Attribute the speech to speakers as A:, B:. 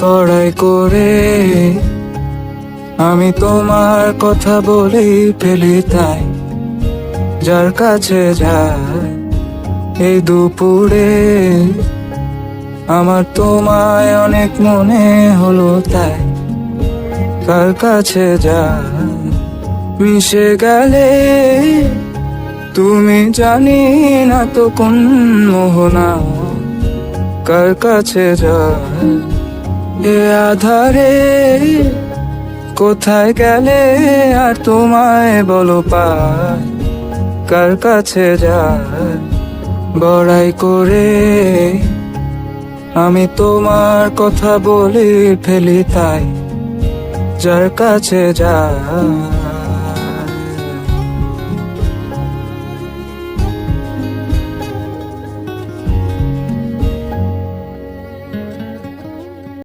A: লড়াই করে আমি তোমার কথা বলেই ফেলি, তাই যার কাছে যায় এই দুপুরে আমার তোমায় অনেক মনে হলো, তাই কার কাছে যায় মিশে গেলে তুমি জানি না তো কোন মোহনা কার কাছে যায় এ আধারে কোথায় গেলে আর তোমায় বলো পাই কার কাছে যায় বড়াই করে আমি তোমার কথা বলে ফেলি, তাই যার কাছে যায়।